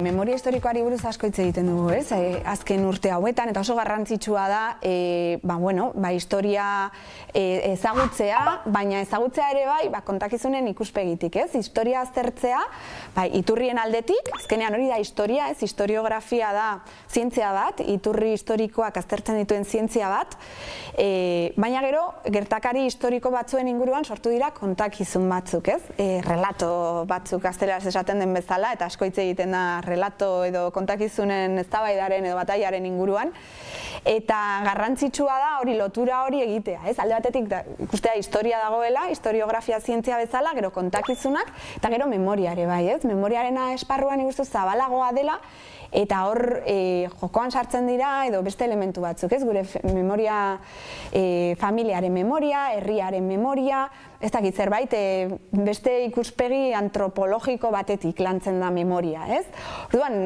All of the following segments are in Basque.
Memoria historikoari buruz asko hitz egiten dugu, ez? Azken urte hauetan, eta oso garrantzitsua da, historia ezagutzea, baina ezagutzea ere bai, kontakizunen ikuspegitik, ez? Historia aztertzea, iturrien aldetik, azkenean hori da historia, ez? Historiografia da zientzia bat, iturri historikoak aztertzen dituen zientzia bat, baina gero, gertakari historiko batzuen inguruan sortu dira kontakizun batzuk, ez? Relato batzuk gazteleraz esaten den bezala, eta asko hitz egiten da relato edo kontakizunen eztabaidaren edo batailaren inguruan, eta garrantzitsua da hori lotura hori egitea, ez? Alde batetik ikustea historia dagoela, historiografia zientzia bezala, gero kontakizunak, eta gero memoria ere bai, ez? Memoriarena esparruan ikustu zabalagoa dela, eta hor jokoan sartzen dira edo beste elementu batzuk, ez? Gure memoria, familiaren memoria, herriaren memoria, ez dakit zerbait, beste ikuspegi antropologiko batetik lantzen da memoria, ez? Orduan,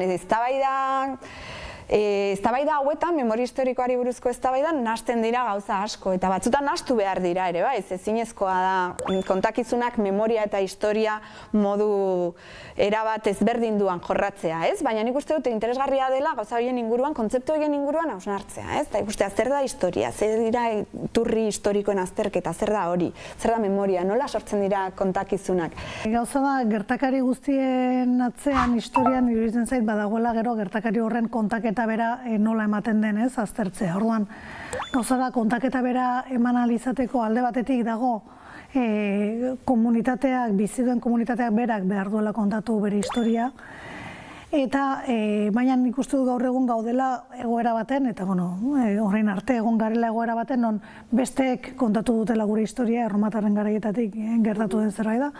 eztabaida hauetan, memoria historikoari buruzko eztabaidan nahasten dira gauza asko, eta batzutan nahastu behar dira ere, bai, ezinezkoa da kontakizunak memoria eta historia modu erabat ezberdinduan jorratzea, ez? Baina nik uste dut interesgarria dela gauza horien inguruan, kontzeptu horien inguruan hausnartzea, ez? Eta ikustea zer da historia, zer dira iturri historikoen azterketa, zer da hori, zer da memoria, nola sortzen dira kontakizunak. Gauza da, gertakari guztien atzean historian iruditzen zait badagoela gero gertakari horren kontaketa bera nola ematen denez aztertzea. Orduan, gauza da, kontaketa bera eman ahal izateko alde batetik dago komunitateak, bizi duen komunitateak berak behar duela kontatu bere historia, eta baina nik uste dut gaur egun gaudela egoera baten, eta horrein arte egon garela egoera baten, non besteek kontatu dutela gure historia, erromatarren garaietatik gertatu den zerbait da.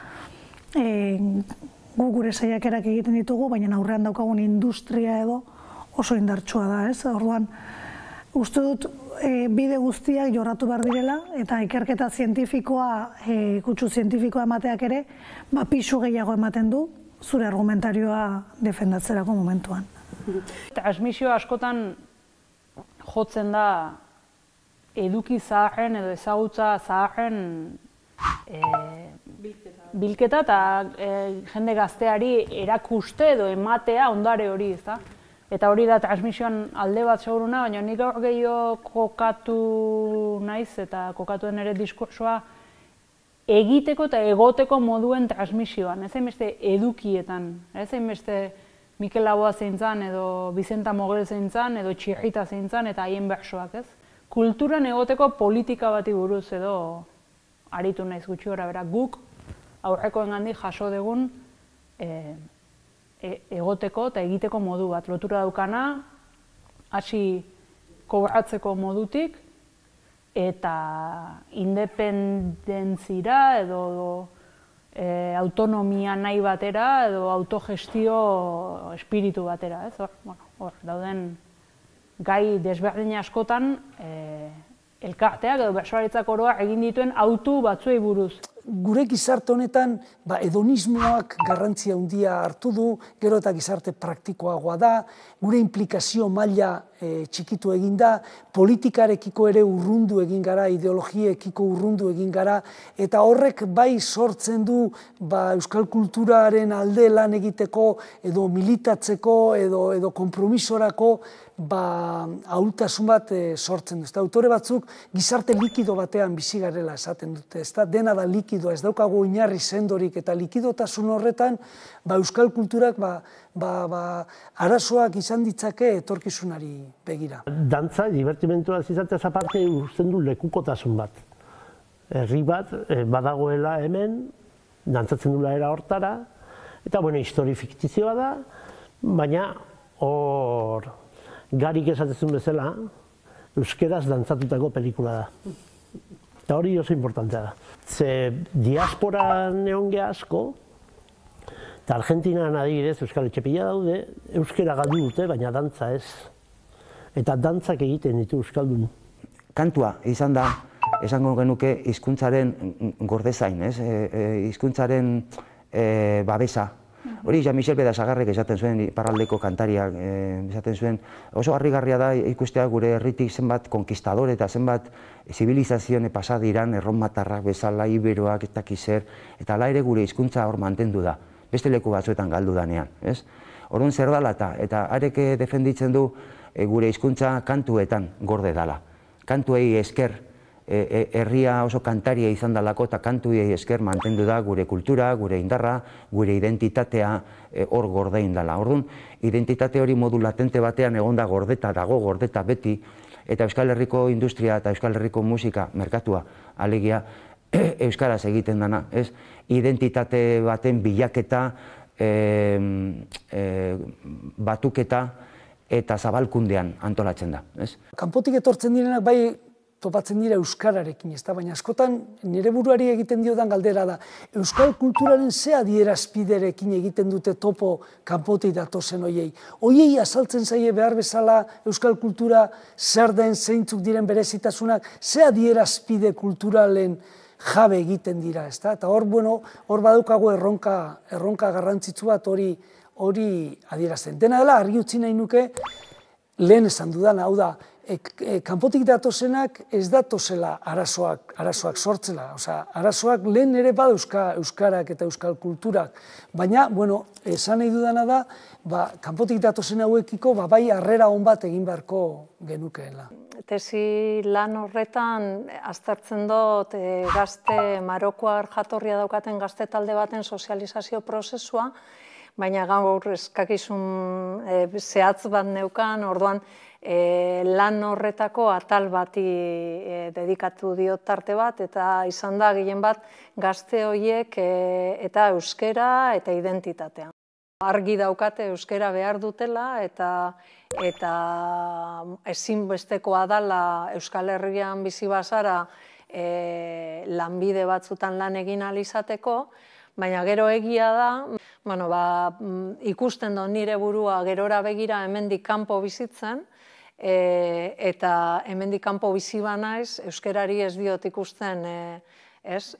Gu gure saiakerak egiten ditugu, baina aurrean daukagun industria edo oso indartsua da, ez? Orduan, uste dut bide guztiak jorratu behar direla, eta ikerketa zientifikoa, kutsu zientifikoa emateak ere, pisu gehiago ematen du, zure argumentarioa defendatzerako momentuan. Transmisio askotan jotzen da eduki zaharren edo ezagutza zaharren bilketa eta jende gazteari erakuste edo ematea ondare hori, ezta? Eta hori da transmisioan alde bat seguruna, baina nik gaur gehiago kokatu naiz eta kokatuen ere diskursoa egiteko eta egoteko moduen transmisioan, ez hainbeste edukietan, ez hainbeste Mikel Laboa zeintzan edo Bizenta Mogel zeintzan edo Txirrita zeintzan eta haien bersoak, ez? Kulturan egoteko politika bati buruz edo aritu naiz gutxi gora bera, guk aurrekoengandik jaso dugun egoteko eta egiteko modu bat, lotura daukana, hasi kobratzeko modutik, eta independentzira edo autonomia nahi batera edo autogestio espiritu batera, ez? Hor, dauden gai desberdin askotan elkarteak edo bertsolaritza koroa egin dituen autu batzuei buruz. Gure gizarte honetan hedonismoak garrantzia handia hartu du, gero eta gizarte praktikoagoa da, gure implikazio maila txikitu egin da, politikarekiko ere urrundu egin gara, ideologiekiko urrundu egin gara, eta horrek bai sortzen du euskal kulturaren alde lan egiteko edo militatzeko edo konpromisorako ahultasun bat sortzen du. Autore batzuk gizarte likido batean bizi garela esaten dute, dena da likidoa, ez daukagu oinarri sendorik, eta likidotasun horretan euskal kulturak arazoak izan ditzake etorkizunari begira. Dantza, divertimentua izateaz aparte, usten du lekukotasun bat. Herri bat badagoela hemen, dantzatzen duela era hortara, eta histori fiktizioa da, baina hor Garik esatzen bezala, euskeraz dantzatutako pelikula da. Eta hori oso importantea da. Ze diasporan egon geha asko, eta Argentinan adibidez euskal etxepila daude, euskera galdu dute, baina dantza ez. Eta dantzak egiten ditu euskaldun. Kantua izan da, esango genuke hizkuntzaren gordezain, hizkuntzaren babesa. Hori Jean-Michel Bedasagarrek esaten zuen, iparraldeko kantariak esaten zuen, oso harrigarria da ikustea gure herritik zenbat konkistadore eta zenbat zibilizazioen pasadiran, erromatarrak bezala, iberoak, ez dakiz zer, eta hala ere gure hizkuntza hor mantendu da, beste leku batzuetan galdu danean. Orduan zer dala eta arek defenditzen du gure hizkuntza kantuetan gorde dala. Kantuei esker, herria oso kantaria izan dalako eta kantuei esker mantendu da gure kultura, gure indarra, gure identitatea hor gordein dala. Orduan, identitate hori modu latente batean egonda gordeta dago, gordeta beti, eta Euskal Herriko industria eta Euskal Herriko musika merkatua alegia euskaraz egiten dana, ez? Identitate baten bilaketa, batuketa eta zabalkundean antolatzen da, ez? Kanpotik etortzen direnak bai topatzen dira euskararekin, ez da? Baina askotan nire buruari egiten diodan galdera da, euskal kulturaren ze adierazpiderekin egiten dute topo kanpotik datozen hoiei. Hoiei azaltzen zaie behar bezala euskal kultura zer den, zeintzuk diren berezitasunak, ze adierazpide kulturalen jabe egiten dira, ez da? Eta hor, bueno, hor badaukago erronka garrantzitsu bat hori adierazten. Dena dela, argi utzi nahi nuke, lehen esan dudan, hau da, kanpotik datozenak ez datozela arazoak sortzela. Arazoak lehen ere bada euskarak eta euskal kulturak. Baina, bueno, esan nahi dudana da, kanpotik datozen hauekiko bai harrera on bat egin beharko genukeela. Tesi lan horretan aztertzen dut gazte Marokoar jatorria daukaten gazte talde baten sozializazio prozesua, baina gaur eskakizun zehatz bat neukan, orduan lan horretako atal bati dedikatu diot tarte bat, eta izan da gehien bat gazte horiek eta euskera eta identitatea. Argi daukate euskera behar dutela eta ezinbestekoa dela Euskal Herrian bizi bazara lanbide batzutan lan egin ahal izateko, baina gero egia da, ikusten dut nire burua gerora begira hemendik kanpo bizitzen, eta hemendik kanpo bizi banaiz, euskerari ez diot ikusten, ez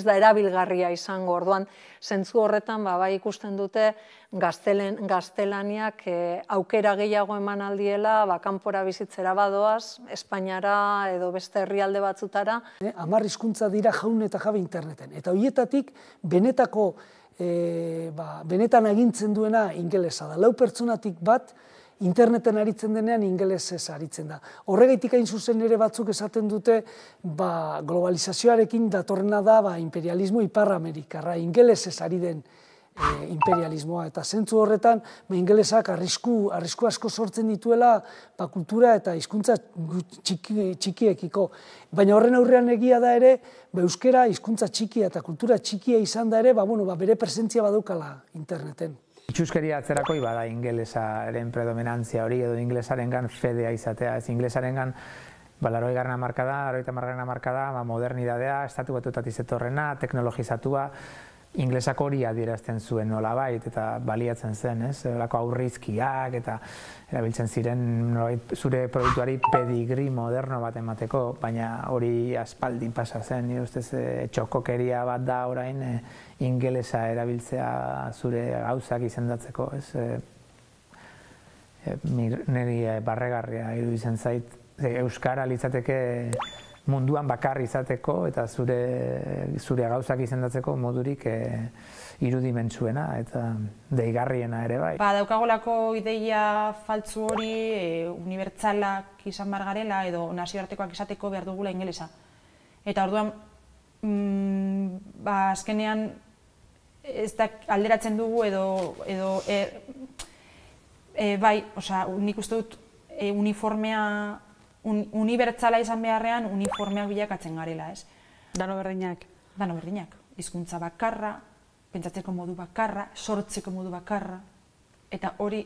da erabilgarria izango. Orduan, zentzu horretan bai ikusten dute gaztelaniak aukera gehiago eman aldiela, kanpora bizitzera badoaz, Espainiara edo beste herrialde batzutara. 10 hizkuntza dira jaun eta jabe interneten. Eta horietatik benetan agintzen duena ingelesa da. 4 pertsonatik bat interneten aritzen denean ingelesez aritzen da. Horregaitik hain zuzen ere batzuk esaten dute globalizazioarekin datorrena da imperialismo Ipar-Amerikarra, ingelesez ari den imperialismoa. Eta zentzu horretan, ingelesak arrisku asko sortzen dituela kultura eta hizkuntza txikiekiko. Baina horren aurrean egia da ere, euskera hizkuntza txikia eta kultura txikia izan da ere, bere presentzia badaukala interneten. Itxuskeria atzerakoi bada ingelesaren predominantzia hori edo ingelesarengan fedea izatea. Ez ingelesarengan 80. hamarkada, 90. hamarkada, modernidadea, estatu batuetatik zetorrena, teknologizatua, inglesak hori adierazten zuen nolabait eta baliatzen zen, ez? Horako aurrizkiak eta erabiltzen ziren zure produktuari pedigri moderno bat emateko, baina hori aspaldi pasa zen, nire ustez txokokeria bat da orain ingelesa erabiltzea zure gauzak izendatzeko, ez? Niri barregarria iruditzen zait, euskara litzateke munduan bakarri izateko eta zure gauzak izendatzeko modurik irudimentsuena eta deigarriena ere bai. Daukagolako ideia faltzu hori unibertsalak izan behar garela edo nazioartekoak izateko behar dugula ingelesa. Eta orduan, azkenean alderatzen dugu edo bai, nik uste dut uniformea unibertsala izan beharrean uniformeak bilakatzen garela, ez? Dano berdinak. Dano berdinak. Hizkuntza bakarra, pentsatzeko modu bakarra, sortzeko modu bakarra, eta hori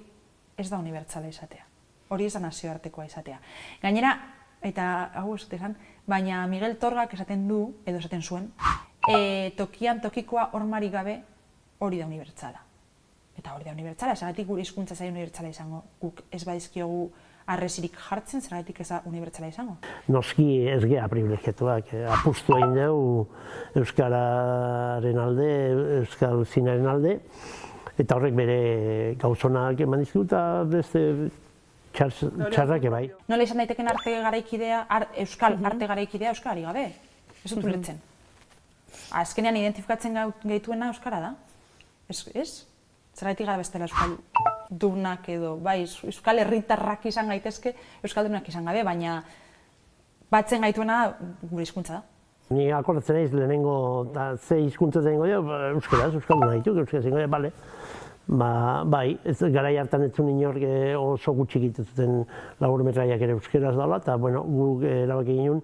ez da unibertsala izatea. Hori ez da nazioartekoa izatea. Gainera, eta hau esaten, baina Miguel Torgak esaten du, edo esaten zuen, tokian tokikoa hormarik gabe hori da unibertsala. Eta hori da unibertsala, zagatik gure hizkuntza zaila unibertsala izango, guk ez badizkiogu arrezirik jartzen, zergatik ez da unibertsala izango? Noski ez geha privilegiatuak, apustu egin dugu euskararen alde, euskal zinaren alde, eta horrek bere gauzonak eman dizkigu eta beste txarrak bai. Nola izan daiteken arte garaikidea, euskal arte garaikidea euskarari gabe? Ez dut ulertzen. Azkenean identifikatzen gaituena euskara da? Ez? Zergatik gara bestela euskaldunak edo, bai, euskal herritarrak izan gaitezke, euskaldunak izan gabe, baina batzen gaituena gure hizkuntza da. Ni akordatzen naiz lehenengo, ze hizkuntza zengo jo, euskaraz, euskalduna dituk, euskaraz zengo jo, bale. Bai, garai hartan ez zuen inork oso gutxik egiten laburmetraiak ere euskaraz dela, eta bueno, guk erabaki ginen,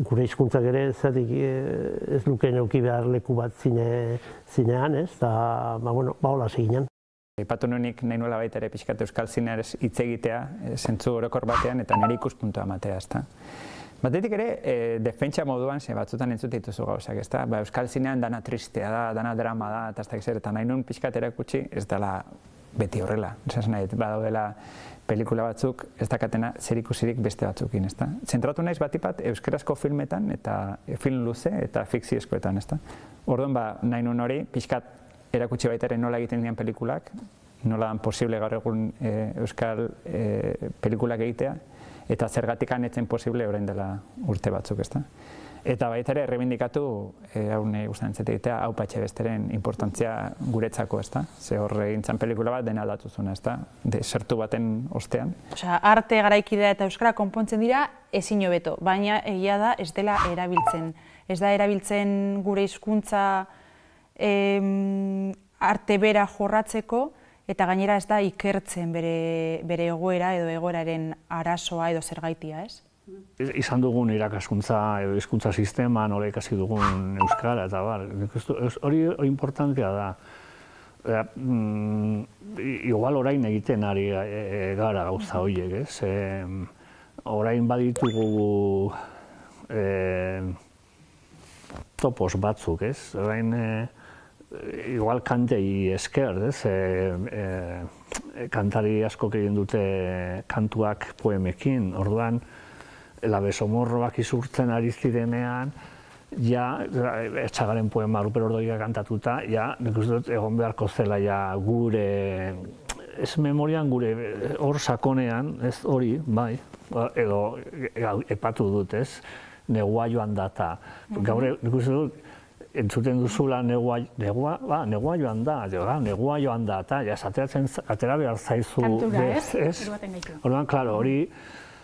gure hizkuntzak ere ez luke neuki behar leku bat zinean, ez, eta hola seginen. Aipatu nuenik nahi nuela baita ere pixkat euskal zineaz hitz egitea, zentzu orokor batean eta nire ikuspuntua ematea, ezta. Batetik ere, defentsa moduan, batzutan entzute dituzu gauzak, ezta? Euskal zinean dana tristea da, dana drama da, eta ez dakit zer, eta nahi nuen pixkat erakutsi, ez dela beti horrela. Esan nahi, badaudela pelikula batzuk, ez dakatena zerikusirik beste batzukin, ezta? Zentratu naiz batipat euskarazko filmetan, eta film luze, eta fikziozkoetan, ezta? Orduan, nahi nuen hori, pixkat erakutsi baita ere nola egiten dian pelikulak, nola dan posible gaur egun euskal pelikulak egitea, eta zergatik anetzen posible orain dela urte batzuk, ezta? Eta baita ere, errebindikatu, hau nahi guztan entzete egitea, hau patxe besteren importantzia guretzako, ezta? Ze hor egintzen pelikula bat dena aldatu zuen, ezta? Desertu baten ostean. Osea, arte garaikidea eta euskara konpontzen dira ezin hobeto, baina egia da ez dela erabiltzen. Ez da erabiltzen gure hizkuntza arte bera jorratzeko, eta gainera ez da ikertzen bere egoera edo egoeraren arazoa edo zergaitia, ez? Izan dugun irakaskuntza edo hizkuntza sistema, nola ikasi dugun euskara, eta hori importantea da. Igual orain egiten ari gara gauza horiek, ez? Orain baditugu topos batzuk, ez? Orain igual kantei esker, ez? Kantari askok egin dute kantuak poemekin, orduan labesomorroak izurtzen ari zirenean, ja, Etxagaren poema Ruper Ordoiak kantatuta, ja, nik uste dut egon beharko zela ja gure, ez memorian gure hor sakonean, ez hori, bai, edo epatu dut, ez? Negua joan data. Gaur, nik uste dut, entzuten duzula negua joan da, negua joan da, eta atera behar zaizu. Kantura, ez? Orduan, klaro, hori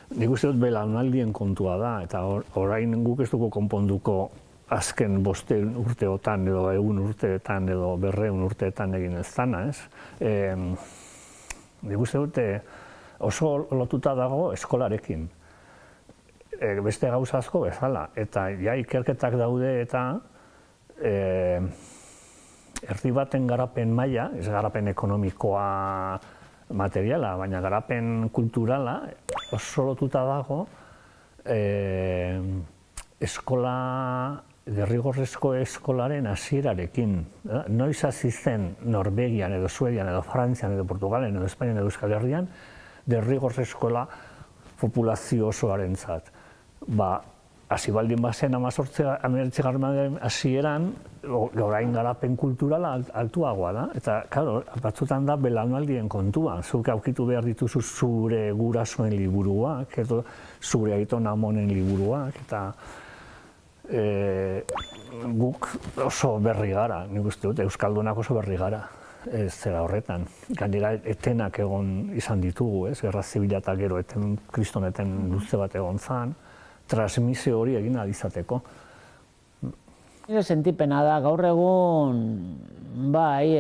nik uste dut belaunaldien kontua da, eta orain guk ez dugu konponduko azken 5 urteotan, edo 1 urteetan, edo 200 urteetan egin ez dana, ez? Nik uste dut oso lotuta dago eskolarekin. Beste gauza asko bezala, eta ja ikerketak daude eta erdi baten garapen maila, ez garapen ekonomikoa materiala, baina garapen kulturala oso lotuta dago derrigorrezko eskolaren hasierarekin. Noiz hasi zen Norvegian edo Suedian edo Frantzian edo Portugalen edo Espainian edo Euskal Herrian derrigorrezkola populazio osoarentzat. Hasi baldin bazen 19. hasieran, orain garapen kulturala altuagoa da, eta, klaro, batzutan da belaunaldien kontua. Zuk aurkitu behar dituzu zure gurasoen liburuak, edo zure aiton amonen liburuak, eta guk oso berri gara, nik uste dut, euskaldunak oso berri gara, ez zera horretan. Gainera, etenak egon izan ditugu, ez, Gerra Zibila eta gero kristoneten luze bat egon zan, transmisio hori egin izateko. Nire sentipena da, gaur egun, bai,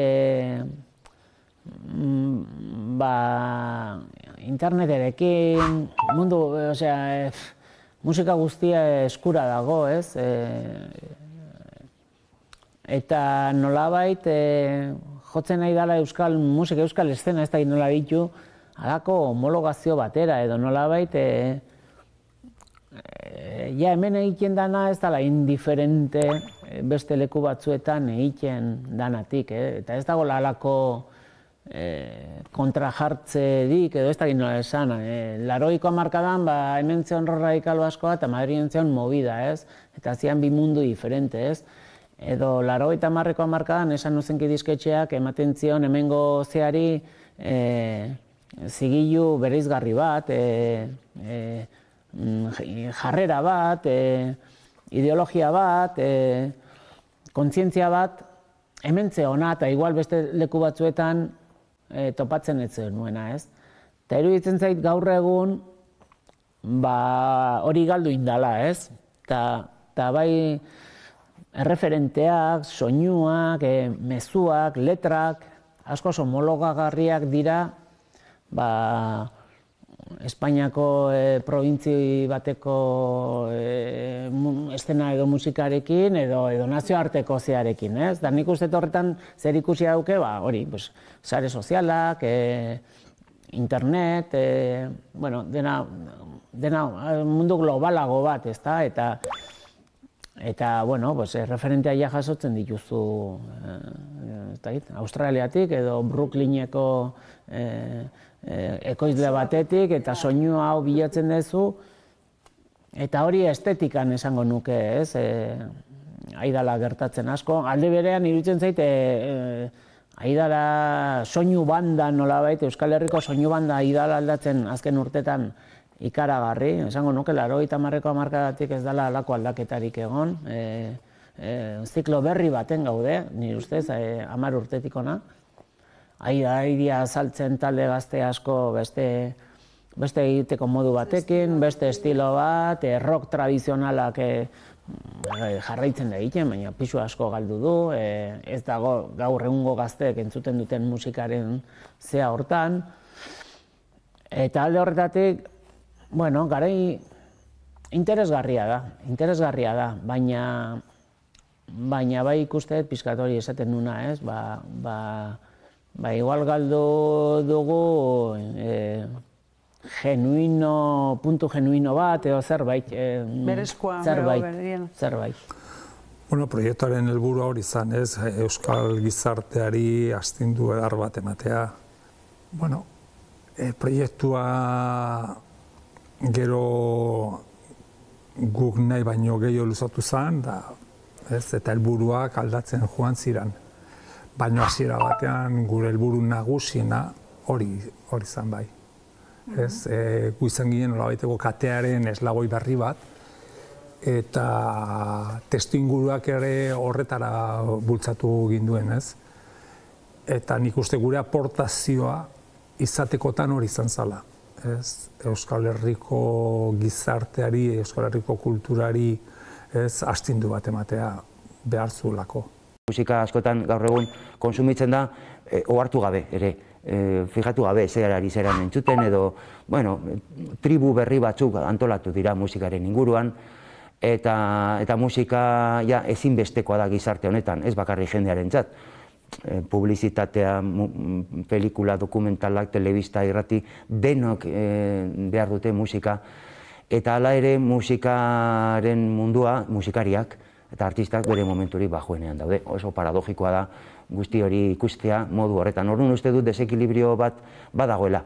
interneterekin, mundu, osea, musika guztia eskura dago, ez? Eta nolabait, jotzen nahi dela euskal musika, euskal eszena, ez da nola ditu, halako homologazio batera, edo nolabait, ja, hemen egiten dana ez dela indiferente beste leku batzuetan egiten danatik, eta ez dago halako kontrajartzerik edo ez dakit nola esan. 80ko hamarkadan hemen zeon Radikal Baskoa eta Madrilen zeon Movida, ez? Eta zian bi mundu diferente, ez? Edo 80ko hamarkadan esan nozenki disketxeak ematen zion hemengo zeari zigilu bereizgarri bat, jarrera bat, ideologia bat, kontzientzia bat, hementze ona, eta igual beste leku batzuetan topatzen ez nuena, ez? Eta iruditzen zait gaur egun hori galdu indala, ez? Eta bai erreferenteak, soinuak, mezuak, letrak, asko homologagarriak dira Espainiako probintzi bateko estena edo musikarekin edo nazioarteko zearekin, ez? Da nik uste horretan zer ikusi dauke, hori, sare sozialak, internet, bueno, dena mundu globalago bat, ez da? Eta, bueno, referentea ja jasotzen dituzu, Australiatik edo Brooklyneko ekoizle batetik, eta soinu hau bilatzen duzu, eta hori estetikan esango nuke, ez? Aidala gertatzen asko. Alde berean iruditzen zait, Aidala soinu banda nolabait, Euskal Herriko soinu banda Aidala aldatzen azken urtetan ikaragarri. Esango nuke, 80ko hamarkadatik ez dela halako aldaketarik egon. Ziklo berri baten gaude, nire ustez, 10 urtetik ona. Aidia azaltzen talde gazte asko beste egiteko modu batekin, beste estilo bat, rock tradizionalak jarraitzen da egiten, baina pisu asko galdu du, ez dago gaur egungo gazteek entzuten duten musikaren zea hortan. Eta alde horretatik, bueno, garai interesgarria da, baina bai ikusteet pixkat hori esaten nuna, ez? Igual galdu dugu puntu genuino bat, edo zerbait. Berezkoa, zerbait. Bueno, proiektuaren helburua hori izan, ez? Euskal gizarteari astindu edar bat ematea. Bueno, proiektua gero guk nahi baino gehiago luzatu zen, eta helburuak aldatzen joan ziren. Baina hasiera batean gure helburu nagusiena hori izan bai. Gu izan ginen nolabaiteko katearen eslaboi berri bat, eta testuinguruak ere horretara bultzatu ginduen, ez? Eta nik uste gure aportazioa izatekotan hori izan zala. Euskal Herriko gizarteari, Euskal Herriko kulturari astindu bat ematea behar zuelako. Musika askotan gaur egun konsumitzen da ohartu gabe ere, fijatu gabe zerari zeran entzuten edo, bueno, tribu berri batzuk antolatu dira musikaren inguruan, eta musika ezinbestekoa da gizarte honetan, ez bakarrik jendearentzat. Publizitatea, pelikula, dokumentalak, telebista, irrati, denok behar dute musika, eta hala ere musikaren mundua, musikariak, eta artistak bere momenturi bajuenean daude. Oso paradogikoa da guzti hori ikustea modu horretan. Orduan uste dut desekilibrio bat badagoela,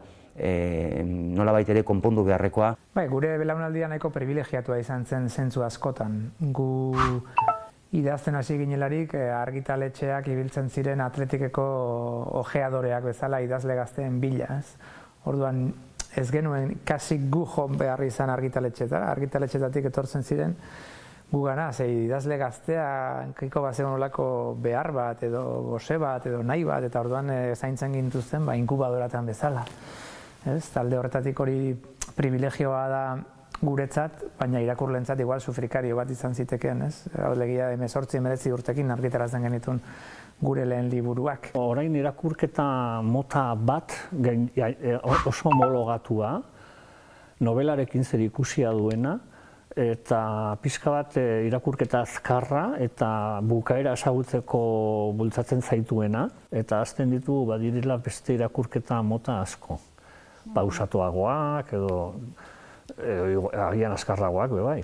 nolabait ere konpondu beharrekoa. Gure belaunaldia nahiko privilegiatua izan zen zentzu askotan. Gu idazten hasi ginelarik argitaletxeak ibiltzen ziren atletikeko ojeadoreak bezala idazle gazteen bila. Orduan ez genuen kasik gu jo behar izan argitaletxetara. Argitaletxetatik etortzen ziren gugana, idazle gaztea kiko bat zegoen olako behar bat, edo gose bat, edo nahi bat, eta orduan zaintzen gintuzten inkubadoratan bezala. Talde horretatik hori privilegioa da guretzat, baina irakurlentzat igual sufrikario bat izan zitekeen, ez? Legia 18-19 urtekin argitaratzen genitun gure lehen liburuak. Orain irakurketa mota bat oso homologatua, nobelarekin zer ikusia duena, eta pixka bat irakurketa azkarra eta bukaera ezagutzeko bultzatzen zaituena, eta azten ditu badirela beste irakurketa mota asko. Pausatuagoak edo agian azkarragoak, bai.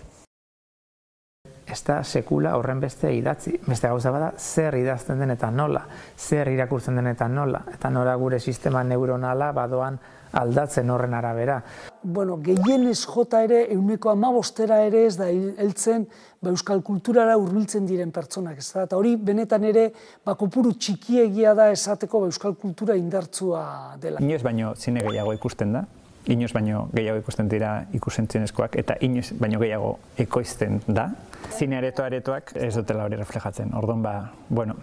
Ez da sekula horren beste idatzi. Beste gauza bada, zer idazten den eta nola, zer irakurtzen den eta nola, eta nora gure sistema neuronala badoan aldatzen horren arabera. Bueno, gehienez jota ere, 15% ere ez da heltzen euskal kulturara hurbiltzen diren pertsonak, ez da? Eta hori benetan ere kopuru txikiegia da esateko euskal kultura indartsua dela. Inoiz baino zine gehiago ikusten da, inoiz baino gehiago ikusten dira ikusentzionezkoak, eta inoiz baino gehiago ekoizten da. Zine aretoak ez dutela hori reflejatzen. Orduan, bueno,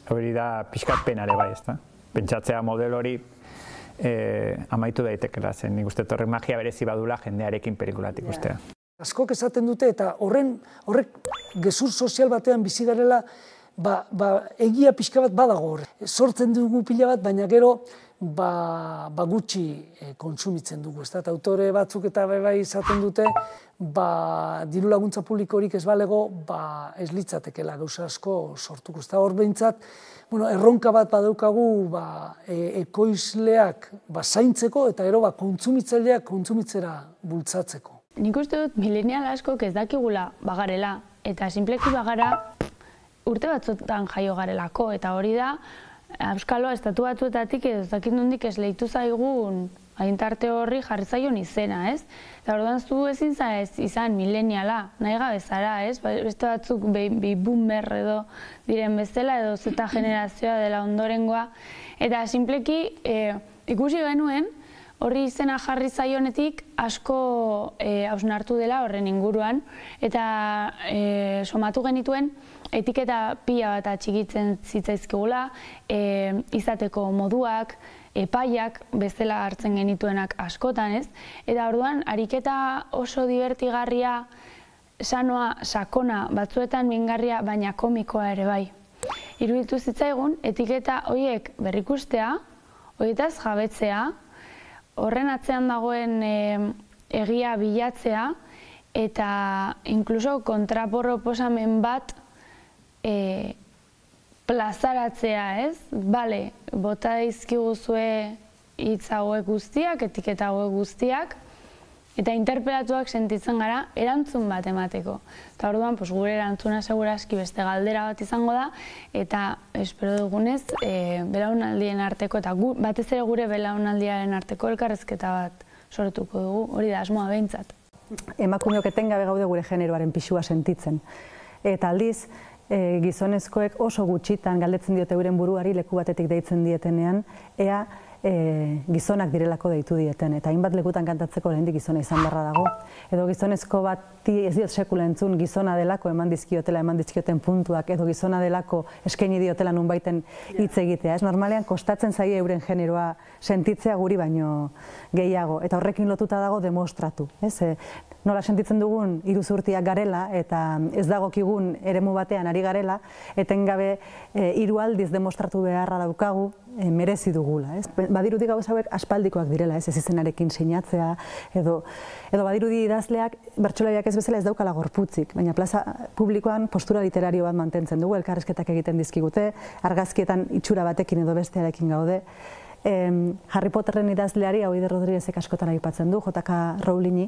hori da pixkat penare bai, ezta? Pentsatzea model hori amaitu daitekela zen, nik uste horrek magia berezi badula jendearekin pelikulatik ustea. Askok esaten dute eta horrek gezur sozial batean bizi garela egia pixka bat badago horre. Sortzen dugu pila bat, baina gero gutxi kontsumitzen dugu. Eta autore batzuk eta bai izaten dute diru laguntza publikorik ez balego ez litzatekela gauza asko sortuko. Eta hor behintzat erronka bat badaukagu ekoizleak zaintzeko eta gero kontsumitzaileak kontsumitzera bultzatzeko. Nik uste dut milenial askok ez dakigula bagarela eta sinpleki bagara urte batzutan jaio garelako eta hori da Euskaloa estatu batuetatik ez dakit nondik esleitu zaigun agintarte horri jarri zaion izena, ez? Eta orduan zu ezin izan mileniala, nahi gabe zara, ez? Beste batzuk boomer edo diren bezala edo zeta generazioa dela ondorengoa. Eta sinpleki ikusi genuen horri izena jarri zaionetik asko hausnartu dela horren inguruan eta somatu genituen etiketa pila bat atxikitzen zitzaizkigula, izateko moduak, epaiak bezala hartzen genituenak askotan, ez? Eta orduan, ariketa oso divertigarria, sanoa, sakona, batzuetan mingarria, baina komikoa ere bai. Iruditu zitzaigun, etiketa horiek berrikustea, horietaz jabetzea, horren atzean dagoen egia bilatzea, eta inkluso kontraproposamen bat plazaratzea, ez? Bale, bota dizkiguzue hitz hauek guztiak, etiketa hauek guztiak, eta interpelatuak sentitzen gara erantzun bat emateko. Eta orduan, gure erantzuna segurazki beste galdera bat izango da, eta espero dugunez, belaunaldien arteko, eta batez ere gure belaunaldiaren arteko elkarrezketa bat sortuko dugu, hori da asmoa behintzat. Emakumeok etengabe gaude gure generoaren pisua sentitzen. Eta aldiz, gizonezkoek oso gutxitan galdetzen diote euren buruari leku batetik deitzen dietenean, ea gizonak direlako deitu dieten. Eta hainbat lekutan kantatzeko lehendik gizona izan barra dago. Edo gizonezko bati ez diot sekula entzun gizona delako eman dizkioten puntuak, edo gizona delako eskaini diotela nunbaiten hitz egitea. Ez normalean kostatzen zaie euren generoa sentitzea guri baino gehiago. Eta horrekin lotuta dago demostratu. Nola sentitzen dugun iruzurtiak garela eta ez dagokigun eremu batean ari garela, etengabe hiru aldiz demostratu beharra daukagu merezi dugula. Badirudi gauza hauek aspaldikoak direla, ez izenarekin sinatzea, edo badirudi idazleak bertsolariak ez bezala ez daukala gorputzik, baina plaza publikoan postura literario bat mantentzen dugu, elkarrizketak egiten dizkigute, argazkietan itxura batekin edo bestearekin gaude. Harry Potterren idazleari, Auider Rodriguezek askotan aipatzen du, J.K. Rowlingi,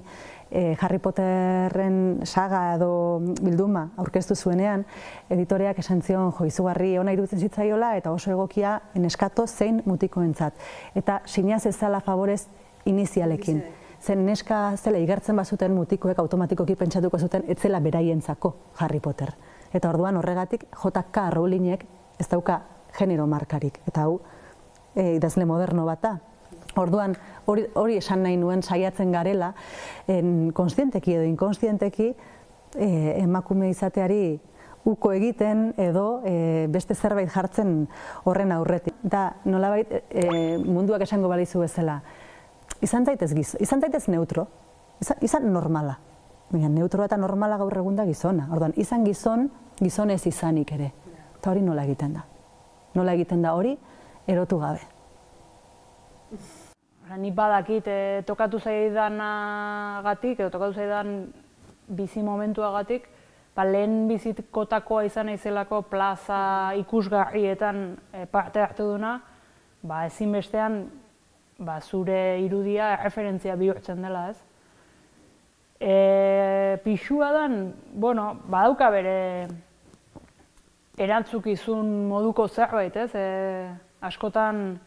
Harry Potterren saga edo bilduma aurkeztu zuenean, editoreak esan zion izugarri ona iruditzen zitzaiola eta oso egokia neskato zein mutikoentzat. Eta sinaz ezala favorez inizialekin. Zen neska zela igertzen bazuten mutikoek automatikoki pentsatuko zuten etzela beraientzako Harry Potter. Eta orduan horregatik J.K. Rowlingek ez dauka genero markarik. Eta hau, idazle moderno bata. Orduan, hori esan nahi nuen saiatzen garela, konstienteki edo inkonstienteki emakume izateari uko egiten edo beste zerbait jartzen horren aurretik. Da, nolabait munduak esango balizu bezala, izan zaitez neutro, izan normala. Baina neutroa eta normala gaur egun da gizona. Orduan, izan gizonez izanik ere. Eta hori nola egiten da. Nola egiten da hori, erotu gabe. Ni badakit tokatu zaidanagatik, edo tokatu zaidan bizi momentuagatik, lehen bizikotakoa izan naizelako plaza ikusgarrietan parte hartu duna, ezinbestean zure irudia referentzia bihurtzen dela, ez? Pixua dan, badauka bere erantzukizun moduko zerbait, ez? Askotan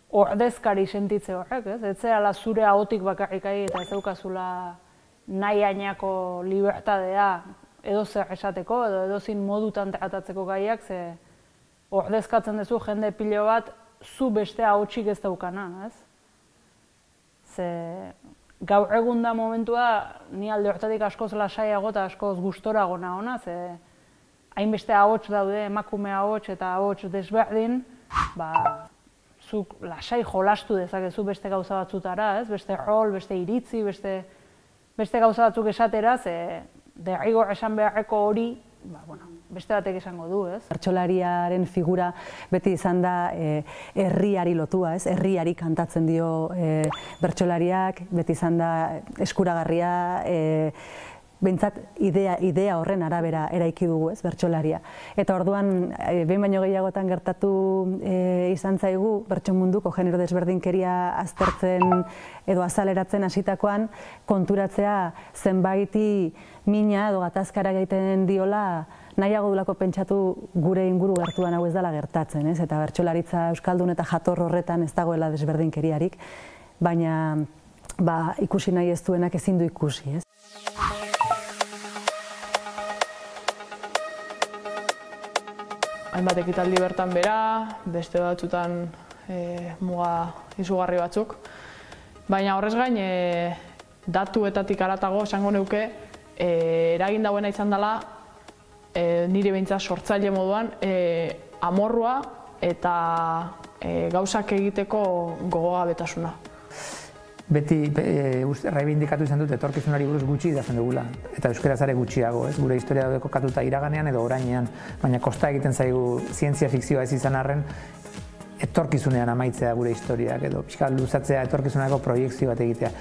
ordezkari sentitze horrek, ez? Ez zerala zure ahotik bakarrikai eta ez daukazula nahi ainako libertadea edo zer esateko edo edozin modutan tratatzeko gaiak, ze ordezkatzen duzu jende pilo bat zu beste ahotsik ez daukana, ez? Ze gaur egun da momentua ni alde hortatik askoz lasaiago eta askoz gustorago nahona, ze hainbeste ahots daude, emakume ahots eta ahots desberdin, zuk lasai jolastu dezakezu beste gauza batzutara, beste rol, beste iritzi, beste gauza batzuk esatera, derrigor esan beharreko hori, beste batek esango du, ez? Bertsolariaren figura beti izan da herriari lotua, ez? Herriari kantatzen dio bertsolariak, beti izan da eskuragarria, behintzat idea horren arabera eraiki dugu, ez, bertsolaria. Eta orduan, behin baino gehiagotan gertatu izan zaigu, bertso munduko genero desberdinkeria aztertzen edo azaleratzen hasitakoan, konturatzea zenbaiti mina edo gatazkara egiten diola, nahiago dulako pentsatu gure inguru gertuan hau ez dela gertatzen, ez? Eta bertsolaritza euskaldun eta jator horretan ez dagoela desberdinkeriarik, baina ikusi nahi ez duenak ezin du ikusi, ez? Hainbat ekitaldi bertan bera, beste batzutan muga izugarri batzuk. Baina horrez gain, datuetatik haratago esango neuke, eragin dauena izan dela, nire behintzat sortzaile moduan, amorrua eta gauzak egiteko gogogabetasuna. Beti reibindikatu izan dut etorkizunari buruz gutxi idazten dugula. Eta euskaraz ere gutxiago, gure historia daude kokatuta iraganean edo orainean, baina kosta egiten zaigu zientzia fikzioa ez izan arren, etorkizunean amaitzea gure historiak edo pixka luzatzea etorkizunako proiekzio bat egitea.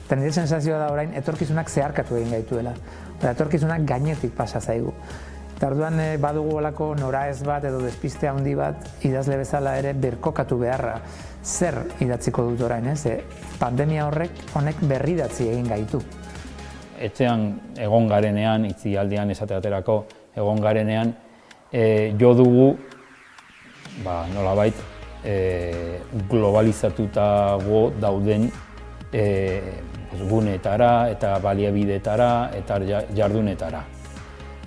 Eta nire sensazioa da orain etorkizunak zeharkatu egin gaituela. Etorkizunak gainetik pasa zaigu. Eta orduan badugu olako noraez bat edo despiste handi bat idazle bezala ere birkokatu beharra. Zer idatziko dut orain, pandemia honek berridatzi egin gaitu. Etxean egon garenean, itzialdian esateaterako egon garenean, jo dugu, nolabait, globalizatutago dauden guneetara eta baliabidetara eta jardunetara.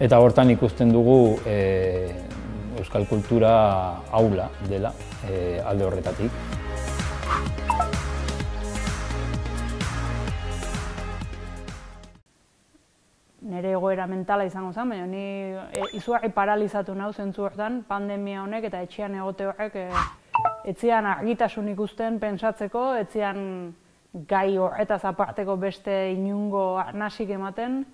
Eta hortan ikusten dugu euskal kultura aula dela alde horretatik. Nire egoera mentala izango zen, baina ni izugarri paralizatu nahu zentzu hortan, pandemia honek eta etxean egote horrek etzian argitasun ikusten pentsatzeko, etzian gai horretaz aparteko beste inungo arnasik ematen,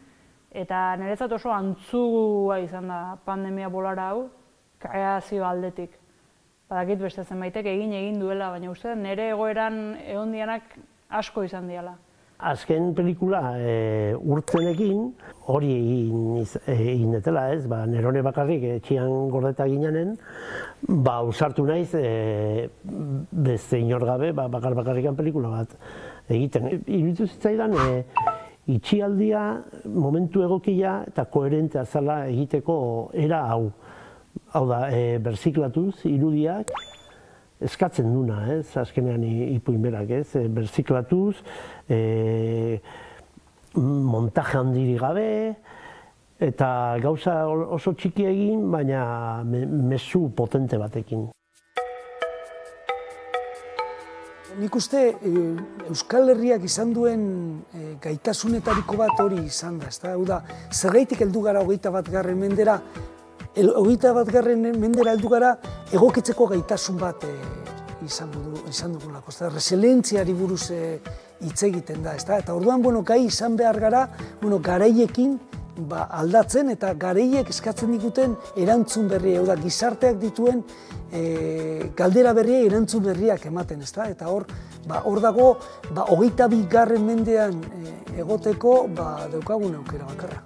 eta niretzat oso antzua izan da pandemia bolara hau, kreazio aldetik. Badakit beste zenbaitek egin duela, baina uste nire egoeran egon dianak asko izan diala. Azken pelikula urtzenekin hori egin detela, ez? Nerone bakarrik etxian gordeta ginanen, ausartu naiz beste inor gabe bakarrikan pelikula bat egiten. Iruditu zitzaidan itxialdia momentu egokia eta koherentea zela egiteko era hau. Hau da, berziklatuz irudiak eskatzen duna, azkenean ipuin berak, berziklatuz, montaje handiri gabe, eta gauza oso txiki egin, baina mezu potente batekin. Nik uste Euskal Herriak izan duen gaitasunetariko bat hori izan da, ezta? Hau da, zergaitik heldu gara 21. mendera, 21. mendera heldu gara egokitzeko gaitasun bat izan dugulako. Resilientziari buruz hitz egiten da, ezta? Eta orduan, gai izan behar gara, garaiekin aldatzen eta garaiek eskatzen diguten erantzun berria, hau da, gizarteak dituen galdera berria erantzun berriak ematen, ezta? Eta hor dago, 22. mendean egoteko daukagun aukera bakarra.